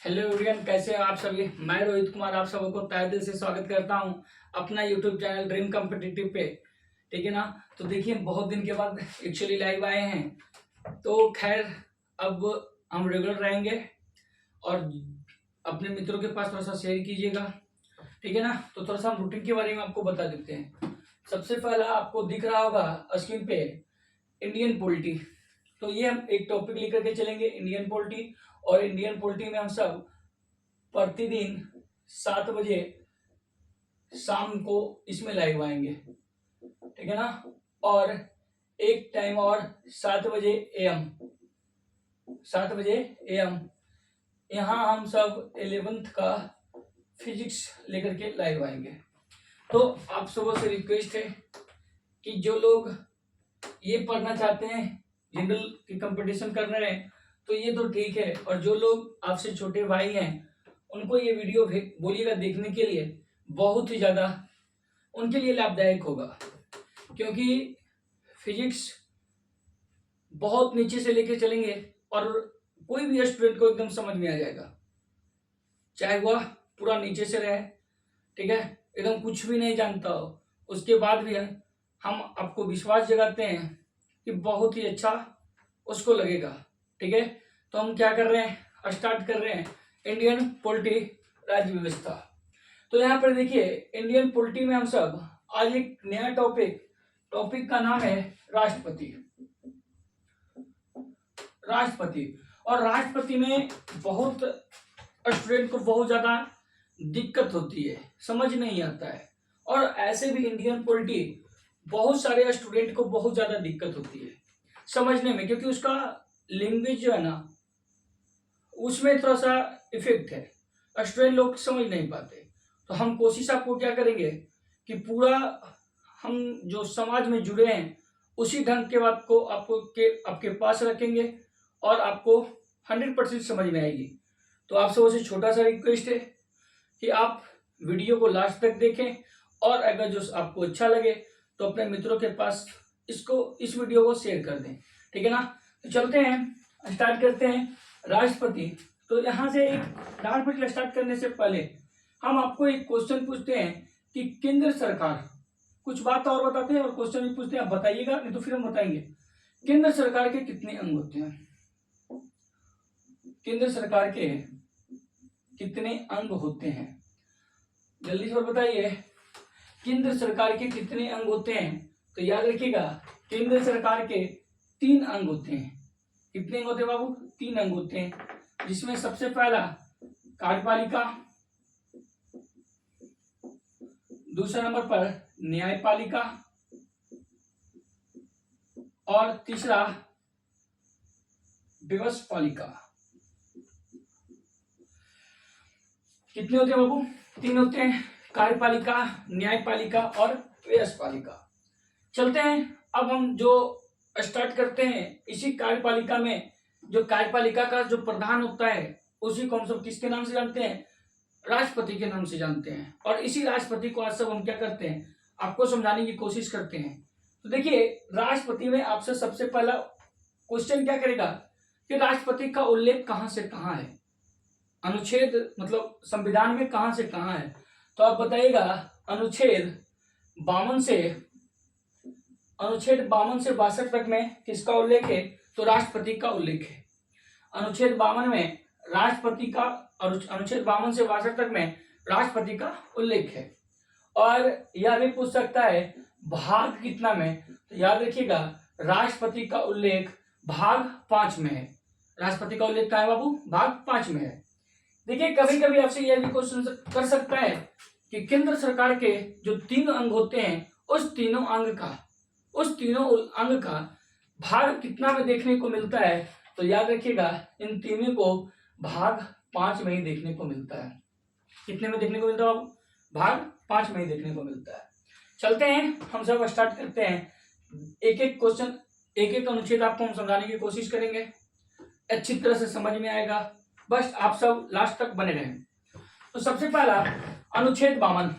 Hello everyone, कैसे हैं आप सभी। मैं रोहित कुमार आप सबको तहे दिल से स्वागत करता हूं अपना यूट्यूब चैनल ड्रीम कॉम्पिटिटिव पे। ठीक है ना। तो देखिए, बहुत दिन के बाद एक्चुअली लाइव आए हैं। तो खैर, अब हम रेगुलर रहेंगे और अपने मित्रों के पास थोड़ा सा शेयर कीजिएगा। ठीक है ना। तो थोड़ा सा हम रूटीन के बारे में आपको बता देते हैं। सबसे पहला आपको दिख रहा होगा स्क्रीन पे इंडियन पॉलिटी। तो ये हम एक टॉपिक लेकर के चलेंगे, इंडियन पॉलिटी। और इंडियन पॉलिटी में हम सब प्रतिदिन 7 बजे शाम को इसमें लाइव आएंगे। ठीक है ना। और एक टाइम और 7 बजे एएम, 7 बजे एएम यहाँ हम सब 11th का फिजिक्स लेकर के लाइव आएंगे। तो आप सबों से रिक्वेस्ट है कि जो लोग ये पढ़ना चाहते हैं, जनरल की कंपटीशन कर रहे हैं, तो ये तो ठीक है। और जो लोग आपसे छोटे भाई हैं, उनको ये वीडियो बोलिएगा देखने के लिए, बहुत ही ज़्यादा उनके लिए लाभदायक होगा। क्योंकि फिजिक्स बहुत नीचे से लेके चलेंगे और कोई भी स्टूडेंट को एकदम समझ में आ जाएगा, चाहे वह पूरा नीचे से रहे। ठीक है, एकदम कुछ भी नहीं जानता हो, उसके बाद भी हम आपको विश्वास जगाते हैं कि बहुत ही अच्छा उसको लगेगा। ठीक है। तो हम क्या कर रहे हैं, स्टार्ट कर रहे हैं इंडियन पॉलिटी, राज्य व्यवस्था। तो यहाँ पर देखिए, इंडियन पॉलिटी में हम सब आज एक नया टॉपिक का नाम है राष्ट्रपति। और राष्ट्रपति में बहुत स्टूडेंट को बहुत ज्यादा दिक्कत होती है, समझ नहीं आता है। और ऐसे भी इंडियन पॉलिटी बहुत सारे स्टूडेंट को बहुत ज्यादा दिक्कत होती है समझने में, क्योंकि उसका लैंग्वेज जो है ना, उसमें थोड़ा सा इफेक्ट है, स्टूडेंट लोग समझ नहीं पाते। तो हम कोशिश आपको क्या करेंगे कि पूरा हम जो समाज में जुड़े हैं उसी ढंग के बात को आपके पास रखेंगे और आपको 100% समझ में आएगी। तो आप सबसे से छोटा सा रिक्वेस्ट है कि आप वीडियो को लास्ट तक देखें, और अगर जो आपको अच्छा लगे तो अपने मित्रों के पास इस वीडियो को शेयर कर दें। ठीक है ना। तो चलते हैं, स्टार्ट करते हैं राष्ट्रपति। तो यहाँ से एक राष्ट्रपति स्टार्ट करने से पहले हम आपको एक क्वेश्चन पूछते हैं कि केंद्र सरकार, कुछ बात और बताते हैं और क्वेश्चन भी पूछते हैं, आप बताइएगा, नहीं तो फिर हम बताएंगे। केंद्र सरकार के कितने अंग होते हैं? केंद्र सरकार के कितने अंग होते हैं? जल्दी से बताइए, केंद्र सरकार के कितने अंग होते हैं? तो याद रखिएगा, केंद्र सरकार के 3 अंग होते हैं। कितने अंग होते हैं बाबू? 3 अंग होते हैं, जिसमें सबसे पहला कार्यपालिका, दूसरे नंबर पर न्यायपालिका, और तीसरा व्यवस्थापालिका। कितने होते हैं बाबू? 3 होते हैं, कार्यपालिका, न्यायपालिका और व्यवस्थापालिका। चलते हैं, अब हम जो स्टार्ट करते हैं इसी कार्यपालिका में। जो कार्यपालिका का जो प्रधान होता है उसी को हम सब किसके नाम से जानते हैं? राष्ट्रपति के नाम से जानते हैं। और इसी राष्ट्रपति को आज सब हम क्या करते हैं, आपको समझाने की कोशिश करते हैं। तो देखिए, राष्ट्रपति में आपसे सबसे पहला क्वेश्चन क्या करेगा कि राष्ट्रपति का उल्लेख कहां से कहां है, अनुच्छेद मतलब संविधान में कहां से कहां है। तो आप बताइएगा, अनुच्छेद 52 से 62 तक में किसका उल्लेख है? तो राष्ट्रपति का उल्लेख है। अनुच्छेद 52 में राष्ट्रपति का, और अनुच्छेद 52 से 62 तक में राष्ट्रपति का उल्लेख है। और यह भी पूछ सकता है भाग कितना में? तो याद रखिएगा, राष्ट्रपति का उल्लेख भाग 5 में है। राष्ट्रपति का उल्लेख कहाँ है बाबू? भाग 5 में है। देखिए, कभी कभी आपसे यह भी क्वेश्चन कर सकता है कि केंद्र सरकार के जो 3 अंग होते हैं, उस तीनों अंग का भाग कितना में देखने को मिलता है? तो याद रखिएगा, इन तीनों को भाग 5 में ही देखने को मिलता है। कितने में देखने को मिलता है बाबू? भाग 5 में ही देखने को मिलता है। चलते हैं, हम सब स्टार्ट करते हैं। एक एक क्वेश्चन, एक एक अनुच्छेद आपको हम समझाने की कोशिश करेंगे, अच्छी तरह से समझ में आएगा। बस आप सब लास्ट तक बने रहें। तो सबसे पहला अनुच्छेद 52।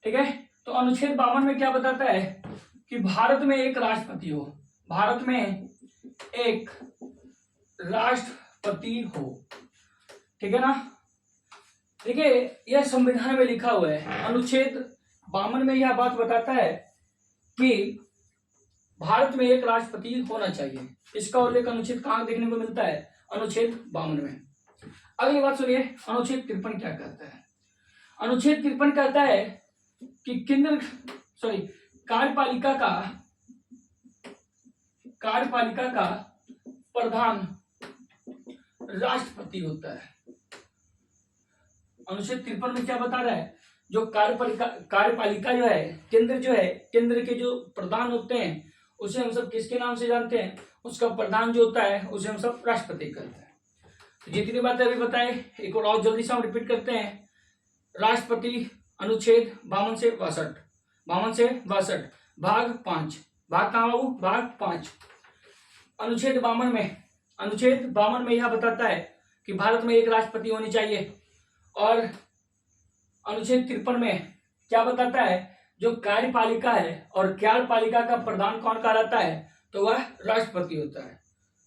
ठीक है। तो अनुच्छेद 52 में क्या बताता है कि भारत में एक राष्ट्रपति हो, भारत में एक राष्ट्रपति हो। ठीक है ना। देखिए यह संविधान में लिखा हुआ है, अनुच्छेद 52 में यह बात बताता है कि भारत में एक राष्ट्रपति होना चाहिए। इसका उल्लेख अनुच्छेद कहाँ देखने को मिलता है? अनुच्छेद 52 में। अगली बात सुनिए, अनुच्छेद 53 क्या कहता है? अनुच्छेद 53 कहता है कि कार्यपालिका का प्रधान राष्ट्रपति होता है। अनुच्छेद 53 में क्या बता रहा है? जो कार्यपालिका जो है, केंद्र के जो प्रधान होते हैं उसे हम सब किसके नाम से जानते हैं? उसका प्रधान जो होता है उसे हम सब राष्ट्रपति कहते हैं। तो जितनी बातें अभी बताए एक और जल्दी से हम रिपीट करते हैं। राष्ट्रपति अनुच्छेद 52 से 62 भाग 5, भाग कहाँ बाबू? भाग 5। अनुच्छेद 52 में यह बताता है कि भारत में एक राष्ट्रपति होनी चाहिए। और अनुच्छेद 53 में क्या बताता है? जो कार्यपालिका है और कार्यपालिका का प्रधान कौन कहलाता है? तो वह राष्ट्रपति होता है।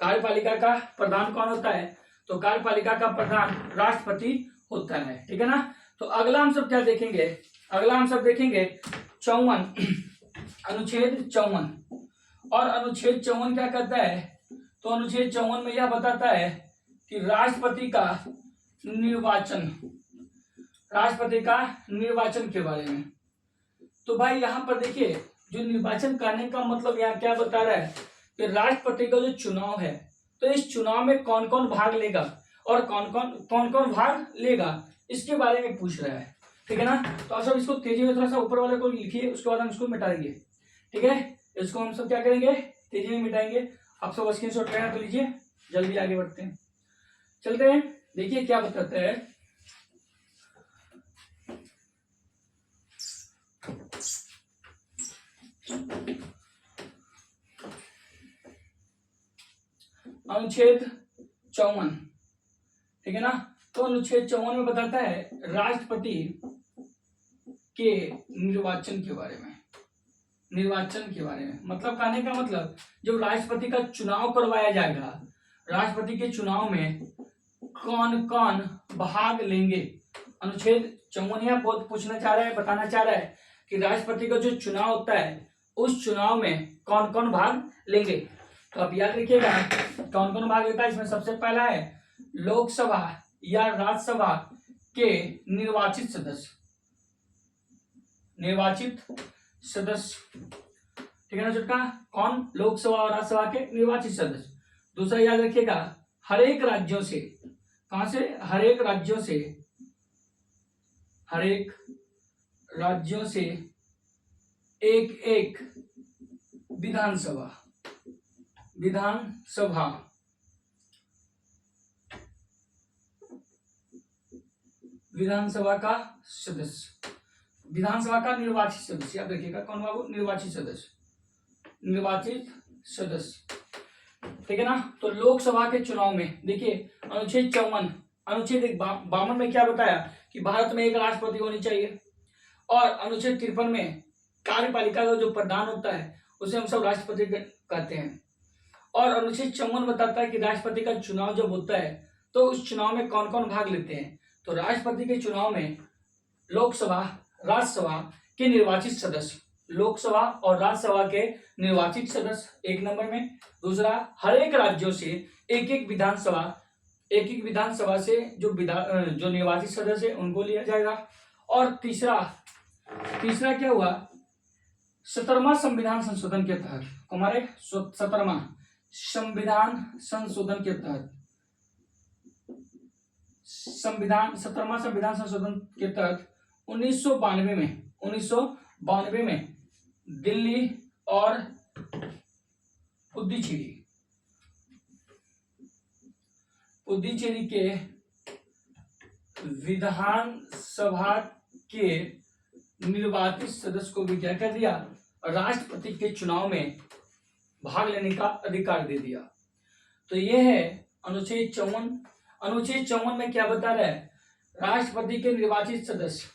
कार्यपालिका का प्रधान कौन होता है? तो कार्यपालिका का प्रधान राष्ट्रपति होता है। ठीक है ना। तो अगला हम सब क्या देखेंगे? अगला हम सब देखेंगे 54, अनुच्छेद 54। और अनुच्छेद 54 क्या कहता है? तो अनुच्छेद 54 में यह बताता है कि राष्ट्रपति का निर्वाचन के बारे में। तो भाई यहाँ पर देखिए, जो निर्वाचन करने का मतलब यहाँ क्या बता रहा है कि राष्ट्रपति का जो चुनाव है, तो इस चुनाव में कौन कौन भाग लेगा और कौन कौन भाग लेगा, इसके बारे में पूछ रहा है। ठीक है ना। तो आप सब इसको तेजी में थोड़ा सा ऊपर वाले को लिखिए, उसके बाद हम इसको मिटा देंगे। ठीक है, इसको हम सब क्या करेंगे? तेजी में मिटाएंगे। आप सब स्क्रीनशॉट लेना तो लीजिए, जल्दी आगे बढ़ते हैं, चलते हैं। देखिए क्या बताता है। अनुच्छेद 54, ठीक है ना। तो अनुच्छेद 54 में बताता है राष्ट्रपति के निर्वाचन के बारे में। मतलब कहने का मतलब, जब राष्ट्रपति का चुनाव करवाया जाएगा, राष्ट्रपति के चुनाव में कौन कौन भाग लेंगे। अनुच्छेद 54 यह बहुत पूछना चाह रहा है, बताना चाह रहा है कि राष्ट्रपति का जो चुनाव होता है उस चुनाव में कौन कौन भाग लेंगे। तो आप याद रखिएगा कौन कौन भाग लेता है। इसमें सबसे पहला है लोकसभा या राज्यसभा के निर्वाचित सदस्य। ठीक है ना छोटका? कौन? लोकसभा और राज्यसभा के निर्वाचित सदस्य। दूसरा याद रखिएगा, हर एक राज्यों से, कहां से? हर एक राज्यों से एक विधानसभा का सदस्य, विधानसभा का निर्वाचित सदस्य। याद रखिएगा कौन बाबू? निर्वाचित सदस्य। ठीक है ना। तो लोकसभा के चुनाव में देखिए अनुच्छेद 52 में क्या बताया कि भारत में एक राष्ट्रपति होनी चाहिए। और अनुच्छेद 53 में कार्यपालिका का जो प्रधान होता है उसे हम सब राष्ट्रपति कहते हैं। और अनुच्छेद 54 बताता है कि राष्ट्रपति का चुनाव जब होता है तो उस चुनाव में कौन कौन भाग लेते हैं। तो राष्ट्रपति के चुनाव में लोकसभा, राज्यसभा के निर्वाचित सदस्य, लोकसभा और राज्यसभा के निर्वाचित सदस्य एक नंबर में। दूसरा, हर एक राज्यों से एक विधानसभा से जो निर्वाचित सदस्य है उनको लिया जाएगा। और तीसरा क्या हुआ? 17वां संविधान संशोधन के तहत, हमारे 17वां संविधान संशोधन के तहत 17वां संविधान संशोधन के तहत 1992 में दिल्ली और पुडुचेरी के विधानसभा के निर्वाचित सदस्य को भी क्या कर दिया? राष्ट्रपति के चुनाव में भाग लेने का अधिकार दे दिया। तो यह है अनुच्छेद 54। अनुच्छेद 54 में क्या बता रहा है? राष्ट्रपति के निर्वाचित सदस्य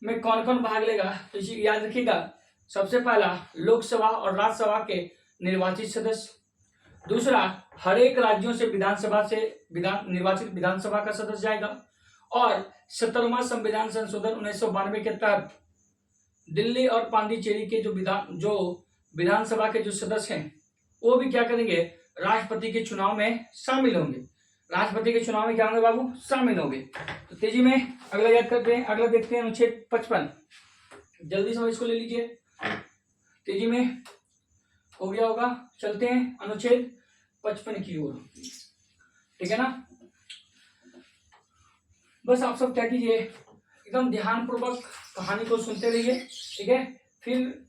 में कौन कौन भाग लेगा। तो इसे याद रखिएगा, सबसे पहला लोकसभा और राज्यसभा के निर्वाचित सदस्य, दूसरा, हर एक राज्यों से निर्वाचित विधानसभा का सदस्य जाएगा। और 17वां संविधान संशोधन 1992 के तहत दिल्ली और पांडिचेरी के जो विधानसभा के जो सदस्य हैं वो भी क्या करेंगे, राष्ट्रपति के चुनाव में शामिल होंगे। राष्ट्रपति के चुनाव में क्या होंगे बाबू, शामिल होंगे। तो तेजी में अगला याद करते हैं, अगला देखते हैं अनुच्छेद 55। जल्दी से इसको ले लीजिए, तेजी में हो गया होगा। चलते हैं अनुच्छेद 55 की ओर, ठीक है ना। बस आप सब क्या कीजिए, एकदम ध्यानपूर्वक कहानी को सुनते रहिए, ठीक है। फिर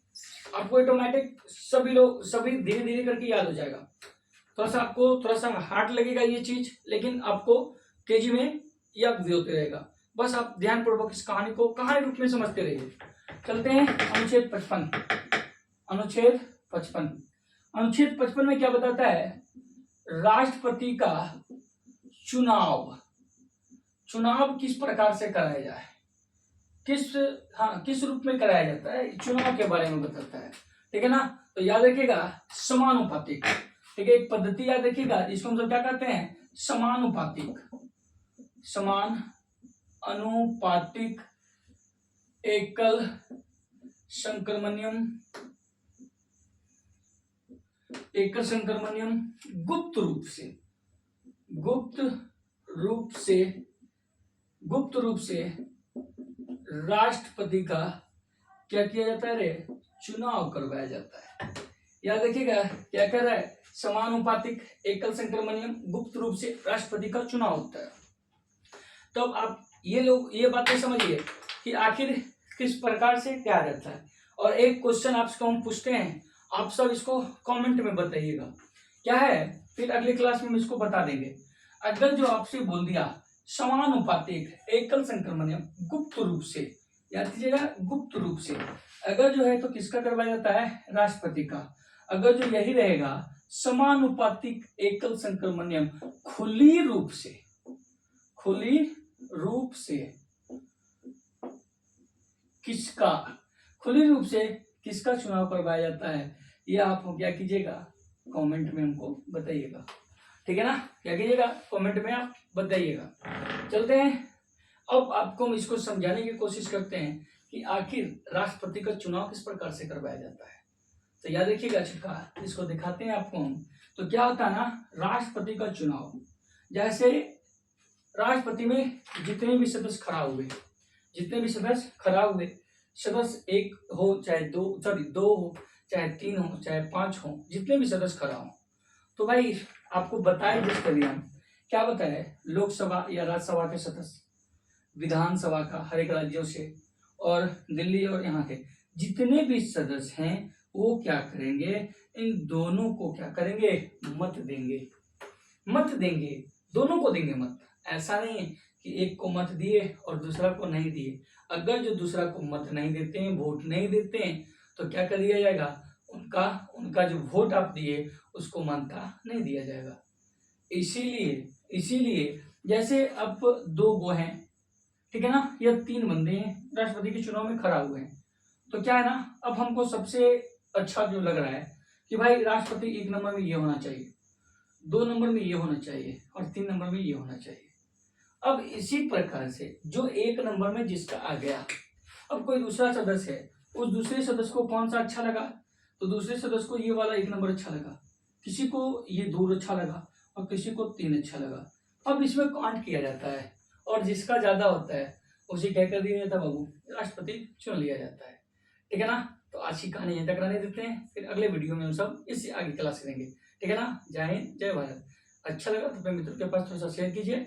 आपको ऑटोमेटिक सभी धीरे धीरे करके याद हो जाएगा। थोड़ा सा हार्ड लगेगा ये चीज, लेकिन आपको तेजी में याद भी होते रहेगा। बस आप ध्यानपूर्वक इस कहानी को कहानी रूप में समझते रहिए। चलते हैं अनुच्छेद 55। अनुच्छेद 55 में क्या बताता है, राष्ट्रपति का चुनाव किस प्रकार से कराया जाए, किस रूप में कराया जाता है, चुनाव के बारे में बताता है, ठीक है ना। तो याद रखिएगा समानुपातिक, ठीक है। एक पद्धति याद रखिएगा जिसको हम सब क्या कहते हैं, समानुपातिक एकल संक्रमणियम गुप्त रूप से राष्ट्रपति का क्या किया जाता है रे, चुनाव करवाया जाता है। याद रखिएगा क्या कर रहा है, समानुपातिक एकल संक्रमणियम गुप्त रूप से राष्ट्रपति का चुनाव होता है। तो अब आप ये बातें समझिए कि आखिर किस प्रकार से क्या रहता है। और एक क्वेश्चन आपसे हम पूछते हैं, आप सब इसको कमेंट में बताइएगा क्या है, फिर अगली क्लास में हम इसको बता देंगे। अगर जो आपसे बोल दिया समानुपातिक एकल संक्रमणियम गुप्त रूप से, याद कीजिएगा गुप्त रूप से, अगर जो है तो किसका करवाया जाता है, राष्ट्रपति का। अगर जो यही रहेगा समानुपातिक एकल संक्रमणियम खुली रूप से किसका चुनाव करवाया जाता है, ये आप क्या कीजिएगा, कमेंट में हमको बताइएगा, ठीक है ना। क्या कीजिएगा, कमेंट में आप बताइएगा। चलते हैं, अब आपको हम इसको समझाने की कोशिश करते हैं कि आखिर राष्ट्रपति का चुनाव किस प्रकार से करवाया जाता है। तो याद रखिएगा छिटका, इसको दिखाते हैं आपको हम। तो क्या होता है ना, राष्ट्रपति का चुनाव, जैसे राष्ट्रपति में जितने भी सदस्य खड़ा हुए, सदस्य एक हो चाहे दो हो चाहे 3 हो चाहे 5 हो, जितने भी सदस्य खड़ा हो, तो भाई आपको बताए जिस करिए हम क्या बताए, लोकसभा या राज्यसभा के सदस्य, विधानसभा का हर एक राज्यों से, और दिल्ली और यहाँ के जितने भी सदस्य हैं वो क्या करेंगे, इन दोनों को क्या करेंगे, मत देंगे, दोनों को देंगे मत। ऐसा नहीं है कि एक को मत दिए और दूसरा को नहीं दिए। अगर जो दूसरा को मत नहीं देते हैं, वोट नहीं देते हैं, तो क्या कर दिया जाएगा, उनका जो वोट आप दिए उसको मान्यता नहीं दिया जाएगा। इसीलिए जैसे अब 2 गो हैं, ठीक है ना, या 3 बंदे हैं राष्ट्रपति के चुनाव में खड़ा हुए हैं, तो क्या है ना, अब हमको सबसे अच्छा जो लग रहा है कि भाई राष्ट्रपति 1 नंबर में ये होना चाहिए, 2 नंबर में ये होना चाहिए और 3 नंबर में ये होना चाहिए। अब इसी प्रकार से जो 1 नंबर में जिसका आ गया, अब कोई दूसरा सदस्य है, उस दूसरे सदस्य को कौन सा अच्छा लगा, तो दूसरे सदस्य को ये वाला 1 नंबर अच्छा लगा, किसी को ये 2 अच्छा लगा और किसी को 3 अच्छा लगा। अब इसमें काउंट किया जाता है और जिसका ज्यादा होता है उसे क्या कर दिया जाता है बाबू, राष्ट्रपति चुन लिया जाता है, ठीक है ना। तो आज की कहानी यहीं तक रहने देते हैं, फिर अगले वीडियो में हम सब इससे आगे क्लास करेंगे, ठीक है ना। जय हिंद, जय भारत। अच्छा लगा तो अपने मित्रों के पास थोड़ा सा शेयर कीजिए